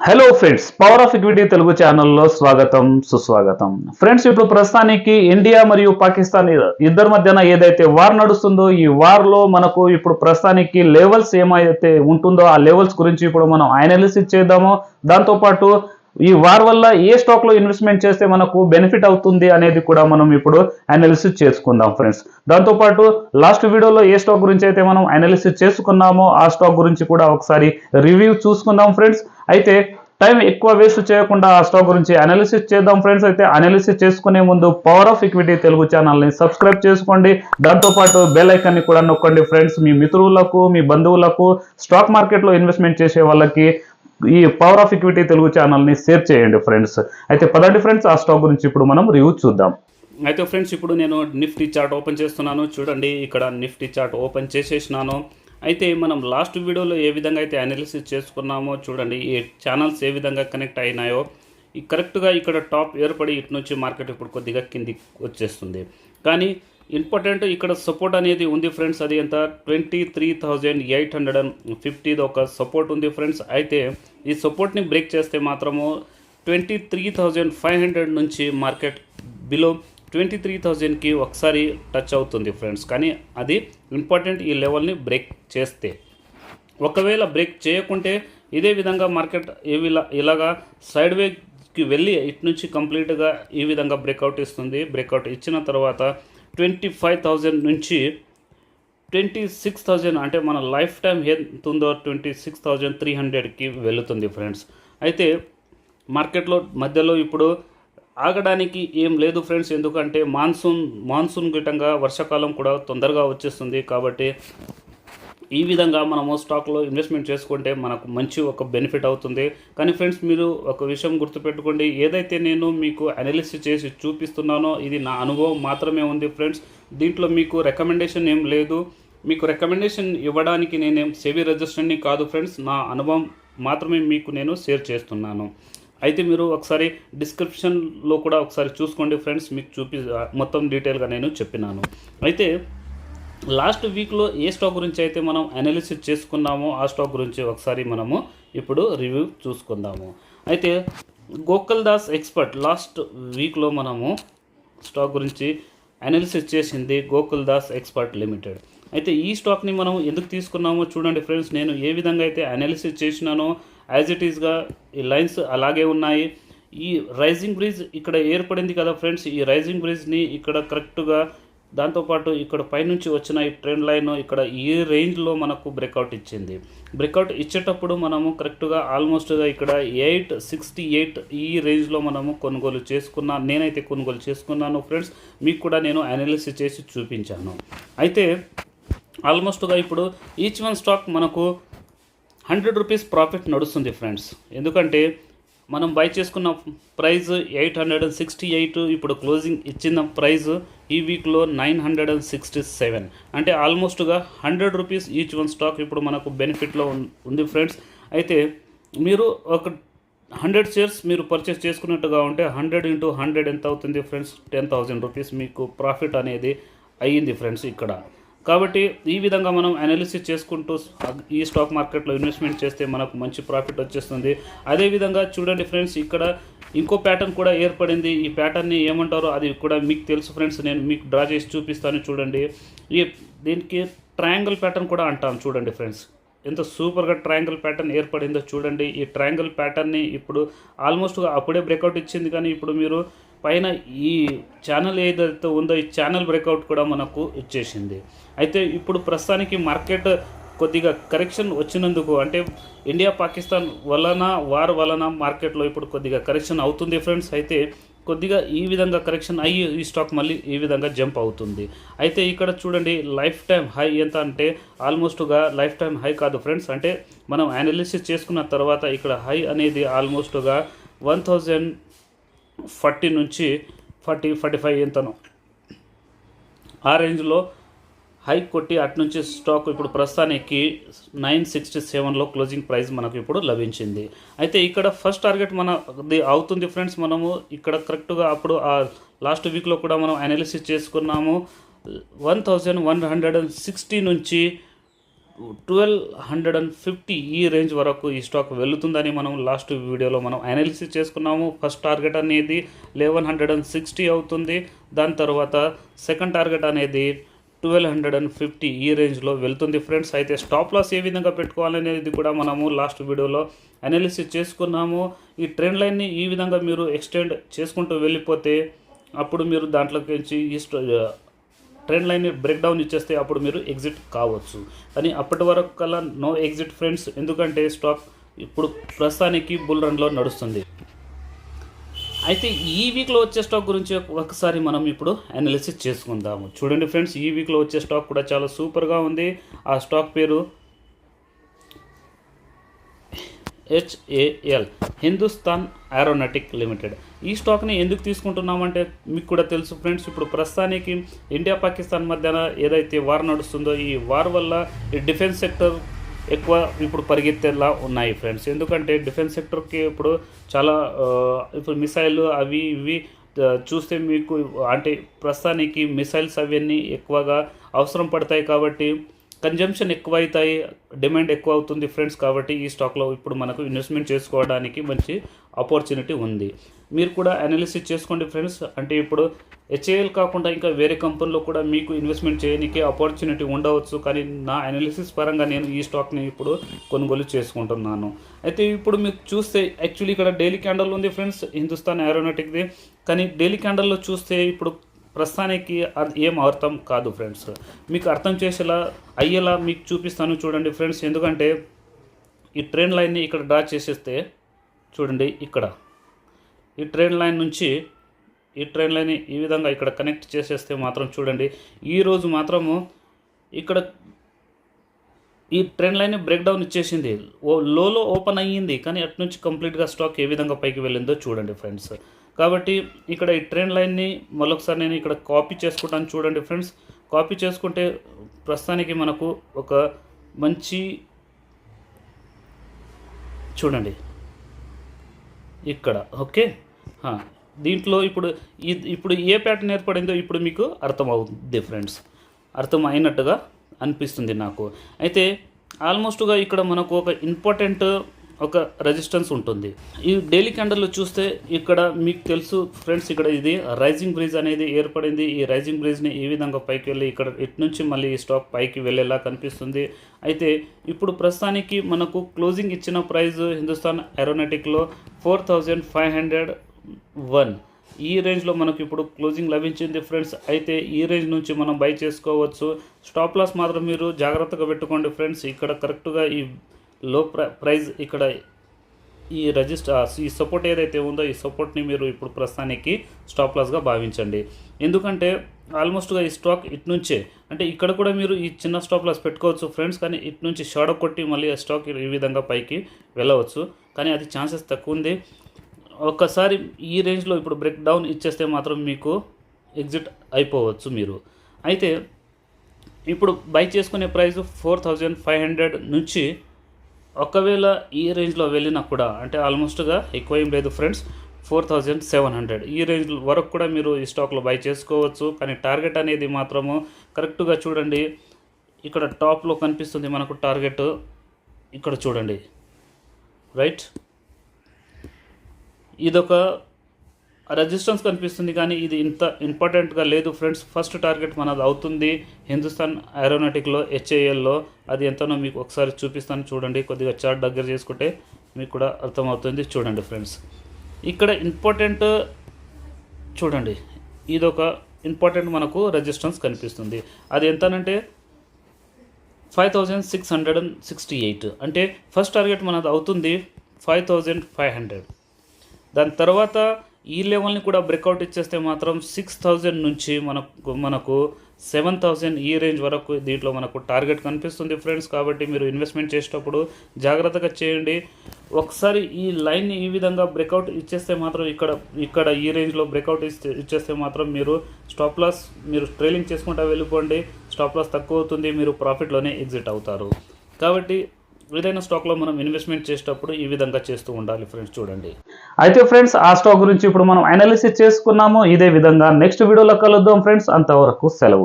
Hello friends, power of equity Telugu ఛానల్లో స్వాగతం సుస్వాగతం. ఫ్రెండ్స్, ఇప్పుడు ప్రస్తుతానికి ఇండియా మరియు పాకిస్తాన్ ఇద్దరి మధ్యన ఏదైతే వార్ నడుస్తుందో ఈ వార్ లో మనకు ఇప్పుడు ప్రస్తుతానికి లెవెల్స్ ఏమైతే ఉంటుందో ఆ లెవెల్స్ గురించి ఇప్పుడు మనం అనాలిసిస్ చేద్దాము. దాంతోపాటు ఈ వార్ వల్ల ఏ స్టాక్ లో ఇన్వెస్ట్మెంట్ చేస్తే మనకు బెనిఫిట్ అవుతుంది అనేది కూడా మనం ఇప్పుడు అనాలిసిస్ చేసుకుందాం ఫ్రెండ్స్. దాంతోపాటు లాస్ట్ వీడియోలో ఏ స్టాక్ గురించి అయితే మనం అనాలిసిస్ చేసుకున్నామో ఆ స్టాక్ గురించి కూడా ఒకసారి రివ్యూ చూసుకుందాం ఫ్రెండ్స్. అయితే టైం ఎక్కువ వేస్ట్ చేయకుండా ఆ స్టాక్ గురించి అనాలిసిస్ చేద్దాం ఫ్రెండ్స్. అయితే అనాలిసిస్ చేసుకునే ముందు పవర్ ఆఫ్ ఈక్విటీ తెలుగు ఛానల్ని సబ్స్క్రైబ్ చేసుకోండి. దాంతోపాటు బెల్ ఐకాన్ ని కూడా నొక్కండి ఫ్రెండ్స్. మీ మిత్రులకు, మీ బంధువులకు, స్టాక్ మార్కెట్లో ఇన్వెస్ట్మెంట్ చేసే వాళ్ళకి ఈ పవర్ ఆఫ్ ఈక్విటీ తెలుగు ఛానల్ని షేర్ చేయండి ఫ్రెండ్స్. అయితే పదండి ఫ్రెండ్స్, ఆ స్టాక్ గురించి ఇప్పుడు మనం రివ్యూ చూద్దాం. అయితే ఫ్రెండ్స్, ఇప్పుడు నేను నిఫ్టీ చార్ట్ ఓపెన్ చేస్తున్నాను. చూడండి, ఇక్కడ నిఫ్టీ చార్ట్ ఓపెన్ చేసేసినాను. అయితే మనం లాస్ట్ వీడియోలో ఏ విధంగా అయితే అనాలిసిస్ చేసుకున్నామో చూడండి, ఈ ఛానల్స్ ఏ విధంగా కనెక్ట్ అయినాయో కరెక్ట్గా ఇక్కడ టాప్ ఏర్పడి ఇటు నుంచి మార్కెట్ ఇప్పుడు కొద్దిగా కిందికి వచ్చేస్తుంది. కానీ ఇంపార్టెంట్ ఇక్కడ సపోర్ట్ అనేది ఉంది ఫ్రెండ్స్. అది ఎంత 23,850 ఒక సపోర్ట్ ఉంది ఫ్రెండ్స్. అయితే ఈ సపోర్ట్ని బ్రేక్ చేస్తే మాత్రము 23,500 నుంచి మార్కెట్ బిలో 23,000కి ఒకసారి టచ్ అవుతుంది ఫ్రెండ్స్. కానీ అది ఇంపార్టెంట్ ఈ లెవెల్ని బ్రేక్ చేస్తే. ఒకవేళ బ్రేక్ చేయకుంటే ఇదే విధంగా మార్కెట్ ఇలాగా సైడ్ వేకి వెళ్ళి ఇటు నుంచి కంప్లీట్గా ఈ విధంగా బ్రేక్అవుట్ ఇస్తుంది. బ్రేక్అవుట్ ఇచ్చిన తర్వాత 25,000 నుంచి 26,000 అంటే మన లైఫ్ టైం ఎంత ఉందో 26,300కి వెళుతుంది ఫ్రెండ్స్. అయితే మార్కెట్లో మధ్యలో ఇప్పుడు ఆగడానికి ఏం లేదు ఫ్రెండ్స్. ఎందుకంటే మాన్సూన్ గిట్టంగా వర్షాకాలం కూడా తొందరగా వచ్చేస్తుంది. కాబట్టి ఈ విధంగా మనము స్టాక్లో ఇన్వెస్ట్మెంట్ చేసుకుంటే మనకు మంచి ఒక బెనిఫిట్ అవుతుంది. కానీ ఫ్రెండ్స్, మీరు ఒక విషయం గుర్తుపెట్టుకోండి, ఏదైతే నేను మీకు అనాలిసిస్ చేసి చూపిస్తున్నానో ఇది నా అనుభవం మాత్రమే ఉంది ఫ్రెండ్స్. దీంట్లో మీకు రికమెండేషన్ ఏం లేదు. మీకు రికమెండేషన్ ఇవ్వడానికి నేనేం సెబీ రిజిస్టర్ని కాదు ఫ్రెండ్స్. నా అనుభవం మాత్రమే మీకు నేను షేర్ చేస్తున్నాను. అయితే మీరు ఒకసారి డిస్క్రిప్షన్లో కూడా ఒకసారి చూసుకోండి ఫ్రెండ్స్. మీకు మొత్తం డీటెయిల్గా నేను చెప్పినాను. అయితే లాస్ట్ వీక్లో ఏ స్టాక్ గురించి అయితే మనం అనాలిసిస్ చేసుకున్నామో ఆ స్టాక్ గురించి ఒకసారి మనము ఇప్పుడు రివ్యూ చూసుకుందాము. అయితే గోకుల్దాస్ ఎక్స్పర్ట్ లాస్ట్ వీక్లో మనము స్టాక్ గురించి అనాలిసిస్ చేసింది గోకుల్దాస్ ఎక్స్పర్ట్ లిమిటెడ్. అయితే ఈ స్టాక్ని మనం ఎందుకు తీసుకున్నామో చూడండి ఫ్రెండ్స్. నేను ఏ విధంగా అయితే అనాలిసిస్ చేసినానో యాజ్ ఇట్ ఈస్గా ఈ లైన్స్ అలాగే ఉన్నాయి. ఈ రైజింగ్ బ్రిడ్జ్ ఇక్కడ ఏర్పడింది కదా ఫ్రెండ్స్. ఈ రైజింగ్ బ్రిడ్జ్ని ఇక్కడ కరెక్ట్గా దాంతోపాటు ఇక్కడ పైనుంచి వచ్చిన ఈ ట్రెండ్ లైన్ ఇక్కడ ఈ రేంజ్లో మనకు బ్రేక్అవుట్ ఇచ్చింది. బ్రేక్అవుట్ ఇచ్చేటప్పుడు మనము కరెక్ట్గా ఆల్మోస్ట్గా ఇక్కడ 868 ఈ రేంజ్లో మనము నేనైతే కొనుగోలు చేసుకున్నాను ఫ్రెండ్స్. మీకు కూడా నేను అనాలిసిస్ చేసి చూపించాను. అయితే ఆల్మోస్ట్గా ఇప్పుడు ఈచ్ వన్ స్టాక్ మనకు 100 రూపీస్ ప్రాఫిట్ నడుస్తుంది ఫ్రెండ్స్. ఎందుకంటే మనం బై చేసుకున్న ప్రైస్ 868, ఇప్పుడు క్లోజింగ్ ఇచ్చిన ప్రైస్ ఈ వీక్లో 967. అంటే ఆల్మోస్ట్గా 100 రూపీస్ ఈచ్ వన్ స్టాక్ ఇప్పుడు మనకు బెనిఫిట్లో ఉంది ఫ్రెండ్స్. అయితే మీరు ఒక 100 షేర్స్ మీరు పర్చేస్ చేసుకున్నట్టుగా ఉంటే 100 × 100 ఎంత అవుతుంది ఫ్రెండ్స్? 10,000 రూపీస్ మీకు ప్రాఫిట్ అనేది అయ్యింది ఫ్రెండ్స్ ఇక్కడ. కాబట్టి ఈ విధంగా మనం అనాలిసిస్ చేసుకుంటూ ఈ స్టాక్ మార్కెట్లో ఇన్వెస్ట్మెంట్ చేస్తే మనకు మంచి ప్రాఫిట్ వచ్చేస్తుంది. అదేవిధంగా చూడండి ఫ్రెండ్స్, ఇక్కడ ఇంకో ప్యాటర్న్ కూడా ఏర్పడింది. ఈ ప్యాటర్న్ని ఏమంటారో అది కూడా మీకు తెలుసు ఫ్రెండ్స్. నేను మీకు డ్రా చేసి చూపిస్తాను చూడండి. దీనికి ట్రయాంగిల్ ప్యాటర్న్ కూడా అంటాం చూడండి ఫ్రెండ్స్. ఎంత సూపర్గా ట్రయాంగిల్ ప్యాటర్న్ ఏర్పడిందో చూడండి. ఈ ట్రయాంగిల్ ప్యాటర్న్ని ఇప్పుడు ఆల్మోస్ట్గా అప్పుడే బ్రేక్అవుట్ ఇచ్చింది. కానీ ఇప్పుడు మీరు పైన ఈ ఛానల్ ఏదైతే ఉందో ఈ ఛానల్ బ్రేక్అవుట్ కూడా మనకు వచ్చేసింది. అయితే ఇప్పుడు ప్రస్తుతానికి మార్కెట్ కొద్దిగా కరెక్షన్ వచ్చినందుకు, అంటే ఇండియా పాకిస్తాన్ వార్ వలన మార్కెట్లో ఇప్పుడు కొద్దిగా కరెక్షన్ అవుతుంది ఫ్రెండ్స్. అయితే కొద్దిగా ఈ విధంగా కరెక్షన్ అయ్యి ఈ స్టాక్ మళ్ళీ ఈ విధంగా జంప్ అవుతుంది. అయితే ఇక్కడ చూడండి, లైఫ్ టైం హై ఎంత అంటే ఆల్మోస్ట్గా లైఫ్ టైం హై కాదు ఫ్రెండ్స్. అంటే మనం అనాలిసిస్ చేసుకున్న తర్వాత ఇక్కడ హై అనేది ఆల్మోస్ట్గా 1040 నుంచి 45 ఎంతనో ఆ రేంజ్లో హై కొట్టి అటు నుంచి స్టాక్ ఇప్పుడు ప్రస్తుతానికి 967లో క్లోజింగ్ ప్రైస్ మనకు ఇప్పుడు లభించింది. అయితే ఇక్కడ ఫస్ట్ టార్గెట్ మనది అవుతుంది ఫ్రెండ్స్. మనము ఇక్కడ కరెక్ట్గా అప్పుడు ఆ లాస్ట్ వీక్లో కూడా మనం అనాలిసిస్ చేసుకున్నాము. 1160 నుంచి 1250 ఈ రేంజ్ వరకు ఈ స్టాక్ వెళ్తుందని మనం లాస్ట్ వీడియోలో మనం అనాలిసిస్ చేసుకున్నాము. ఫస్ట్ టార్గెట్ అనేది 1160 అవుతుంది. దాని తర్వాత సెకండ్ టార్గెట్ అనేది 1250 ఈ రేంజ్లో వెళ్తుంది ఫ్రెండ్స్. అయితే స్టాప్ లాస్ ఏ విధంగా పెట్టుకోవాలనేది కూడా మనము లాస్ట్ వీడియోలో అనాలిసిస్ చేసుకున్నాము. ఈ ట్రెండ్ లైన్ని ఈ విధంగా మీరు ఎక్స్టెండ్ చేసుకుంటూ వెళ్ళిపోతే అప్పుడు మీరు దాంట్లోకి ఈ ట్రెండ్ లైన్ని బ్రేక్ డౌన్ ఇచ్చేస్తే అప్పుడు మీరు ఎగ్జిట్ కావచ్చు. కానీ అప్పటి వరకు కల్లా నో ఎగ్జిట్ ఫ్రెండ్స్, ఎందుకంటే స్టాక్ ఇప్పుడు ప్రస్తుతానికి బుల్ రన్లో నడుస్తుంది. అయితే ఈ వీక్లో వచ్చే స్టాక్ గురించి ఒకసారి మనం ఇప్పుడు అనాలిసిస్ చేసుకుందాము. చూడండి ఫ్రెండ్స్, ఈ వీక్లో వచ్చే స్టాక్ కూడా చాలా సూపర్గా ఉంది. ఆ స్టాక్ పేరు HAL, హిందుస్థాన్ ఏరోనాటిక్ లిమిటెడ్. ఈ స్టాక్ని ఎందుకు తీసుకుంటున్నామంటే మీకు కూడా తెలుసు ఫ్రెండ్స్, ఇప్పుడు ప్రస్తుతానికి ఇండియా పాకిస్తాన్ మధ్యన ఏదైతే వార్ నడుస్తుందో ఈ వార్ వల్ల ఈ డిఫెన్స్ సెక్టర్ ఎక్కువ ఇప్పుడు పరిగెత్తేలా ఉన్నాయి ఫ్రెండ్స్. ఎందుకంటే డిఫెన్స్ సెక్టర్కి ఇప్పుడు చాలా ఇప్పుడు మిసైల్ అవి ఇవి చూస్తే మీకు అంటే ప్రస్తుతానికి మిసైల్స్ అవన్నీ ఎక్కువగా అవసరం పడతాయి కాబట్టి కన్జంప్షన్ ఎక్కువ అవుతాయి, డిమాండ్ ఎక్కువ అవుతుంది ఫ్రెండ్స్. కాబట్టి ఈ స్టాక్లో ఇప్పుడు మనకు ఇన్వెస్ట్మెంట్ చేసుకోవడానికి మంచి ఆపర్చునిటీ ఉంది. మీరు కూడా అనాలిసిస్ చేసుకోండి ఫ్రెండ్స్. అంటే ఇప్పుడు HAL కాకుండా ఇంకా వేరే కంపెనీలో కూడా మీకు ఇన్వెస్ట్మెంట్ చేయడానికి ఆపర్చునిటీ ఉండవచ్చు. కానీ నా అనాలిసిస్ పరంగా నేను ఈ స్టాక్ని ఇప్పుడు కొనుగోలు చేసుకుంటున్నాను. అయితే ఇప్పుడు మీకు చూస్తే యాక్చువల్లీ ఇక్కడ డైలీ క్యాండల్ ఉంది ఫ్రెండ్స్ హిందుస్థాన్ ఏరోనాటిక్ది. కానీ డైలీ క్యాండల్లో చూస్తే ఇప్పుడు ప్రస్తుతానికి అది ఏం అర్థం కాదు ఫ్రెండ్స్. మీకు అర్థం చేసేలా అయ్యేలా మీకు చూపిస్తాను చూడండి ఫ్రెండ్స్. ఎందుకంటే ఈ ట్రెండ్ లైన్ని ఇక్కడ డ్రా చేసేస్తే చూడండి, ఇక్కడ ఈ ట్రెండ్ లైన్ నుంచి ఈ ట్రెండ్ లైన్ని ఈ విధంగా ఇక్కడ కనెక్ట్ చేసేస్తే మాత్రం చూడండి, ఈరోజు మాత్రము ఇక్కడ ఈ ట్రెండ్ లైన్ బ్రేక్ డౌన్ ఇచ్చేసింది. లోలో ఓపెన్ అయ్యింది, కానీ అటు నుంచి కంప్లీట్గా స్టాక్ ఏ విధంగా పైకి వెళ్ళిందో చూడండి ఫ్రెండ్స్. కాబట్టి ఇక్కడ ఈ ట్రెండ్ లైన్ని మరొకసారి నేను ఇక్కడ కాపీ చేసుకుంటాను చూడండి ఫ్రెండ్స్. కాపీ చేసుకుంటే ప్రస్తుతానికి మనకు ఒక మంచి చూడండి ఇక్కడ ఓకే. దీంట్లో ఇప్పుడు ఏ ప్యాటర్న్ ఏర్పడిందో ఇప్పుడు మీకు అర్థమవుతుంది ఫ్రెండ్స్, అర్థం అయినట్టుగా అనిపిస్తుంది నాకు. అయితే ఆల్మోస్ట్గా ఇక్కడ మనకు ఒక ఇంపార్టెంట్ ఒక రెసిస్టెన్స్ ఉంటుంది. ఈ డైలీ క్యాండల్లో చూస్తే ఇక్కడ మీకు తెలుసు ఫ్రెండ్స్, ఇక్కడ ఇది రైజింగ్ బ్రిడ్జ్ అనేది ఏర్పడింది. ఈ రైజింగ్ బ్రిడ్జ్ని ఈ విధంగా పైకి వెళ్ళి ఇక్కడ ఇటు నుంచి మళ్ళీ ఈ స్టాక్ పైకి వెళ్ళేలా కనిపిస్తుంది. అయితే ఇప్పుడు ప్రస్తుతానికి మనకు క్లోజింగ్ ఇచ్చిన ప్రైస్ హిందుస్థాన్ ఏరోనాటిక్లో 4501 ఈ రేంజ్లో మనకు ఇప్పుడు క్లోజింగ్ లభించింది ఫ్రెండ్స్. అయితే ఈ రేంజ్ నుంచి మనం బై చేసుకోవచ్చు. స్టాప్ లాస్ మాత్రం మీరు జాగ్రత్తగా పెట్టుకోండి ఫ్రెండ్స్. ఇక్కడ కరెక్ట్గా ఈ లో ప్రైస్ ఇక్కడ ఈ సపోర్ట్ ఏదైతే ఉందో ఈ సపోర్ట్ని మీరు ఇప్పుడు ప్రస్తుతానికి స్టాప్ లాస్గా భావించండి. ఎందుకంటే ఆల్మోస్ట్గా ఈ స్టాక్ ఇటు నుంచే అంటే ఇక్కడ కూడా మీరు ఈ చిన్న స్టాప్ లాస్ పెట్టుకోవచ్చు ఫ్రెండ్స్. కానీ ఇటు నుంచి షాడో కొట్టి మళ్ళీ ఆ స్టాక్ ఈ విధంగా పైకి వెళ్ళవచ్చు, కానీ అది ఛాన్సెస్ తక్కువ ఉంది. ఒక్కసారి ఈ రేంజ్లో ఇప్పుడు బ్రేక్ డౌన్ ఇచ్చేస్తే మాత్రం మీకు ఎగ్జిట్ అయిపోవచ్చు మీరు. అయితే ఇప్పుడు బై చేసుకునే ప్రైస్ 4500 నుంచి ఒకవేళ ఈ రేంజ్లో వెళ్ళినా కూడా అంటే ఆల్మోస్ట్గా ఎక్కువ ఏం లేదు ఫ్రెండ్స్, 4700 ఈ రేంజ్ వరకు కూడా మీరు ఈ స్టాక్లో బై చేసుకోవచ్చు. కానీ టార్గెట్ అనేది మాత్రము కరెక్ట్గా చూడండి, ఇక్కడ టాప్లో కనిపిస్తుంది మనకు టార్గెట్, ఇక్కడ చూడండి రైట్, ఇదొక రెసిస్టెన్స్ కనిపిస్తుంది. కానీ ఇది ఇంత ఇంపార్టెంట్గా లేదు ఫ్రెండ్స్. ఫస్ట్ టార్గెట్ మనది అవుతుంది హిందుస్థాన్ ఏరోనాటిక్లో HALలో. అది ఎంతనో మీకు ఒకసారి చూపిస్తాను చూడండి, కొద్దిగా చార్ట్ దగ్గర చేసుకుంటే మీకు కూడా అర్థమవుతుంది చూడండి ఫ్రెండ్స్. ఇక్కడ ఇంపార్టెంట్ చూడండి, ఇదొక ఇంపార్టెంట్ మనకు రెసిస్టెన్స్ కనిపిస్తుంది. అది ఎంతనంటే 5668 అంటే ఫస్ట్ టార్గెట్ మనది అవుతుంది 5500. దాని తర్వాత ఈ లెవెల్ని కూడా బ్రేక్అవుట్ ఇచ్చేస్తే మాత్రం 6000 నుంచి మనకు 7000 ఈ రేంజ్ వరకు దీంట్లో మనకు టార్గెట్ కనిపిస్తుంది ఫ్రెండ్స్. కాబట్టి మీరు ఇన్వెస్ట్మెంట్ చేసేటప్పుడు జాగ్రత్తగా చేయండి. ఒకసారి ఈ లైన్ని ఈ విధంగా బ్రేక్అవుట్ ఇచ్చేస్తే మాత్రం ఇక్కడ ఈ రేంజ్లో బ్రేక్అవుట్ ఇచ్చేస్తే మాత్రం మీరు స్టాప్ లాస్ మీరు ట్రైలింగ్ చేసుకుంటూ వెళ్ళిపోండి. స్టాప్ లాస్ తక్కువ అవుతుంది, మీరు ప్రాఫిట్లోనే ఎగ్జిట్ అవుతారు. కాబట్టి ఏదైనా స్టాక్లో మనం ఇన్వెస్ట్మెంట్ చేసేటప్పుడు ఈ విధంగా చేస్తూ ఉండాలి ఫ్రెండ్స్. చూడండి, అయితే ఫ్రెండ్స్ ఆ స్టాక్ గురించి ఇప్పుడు మనం అనాలిసిస్ చేసుకున్నాము. ఇదే విధంగా నెక్స్ట్ వీడియోలో కలుద్దాం ఫ్రెండ్స్. అంతవరకు సెలవు.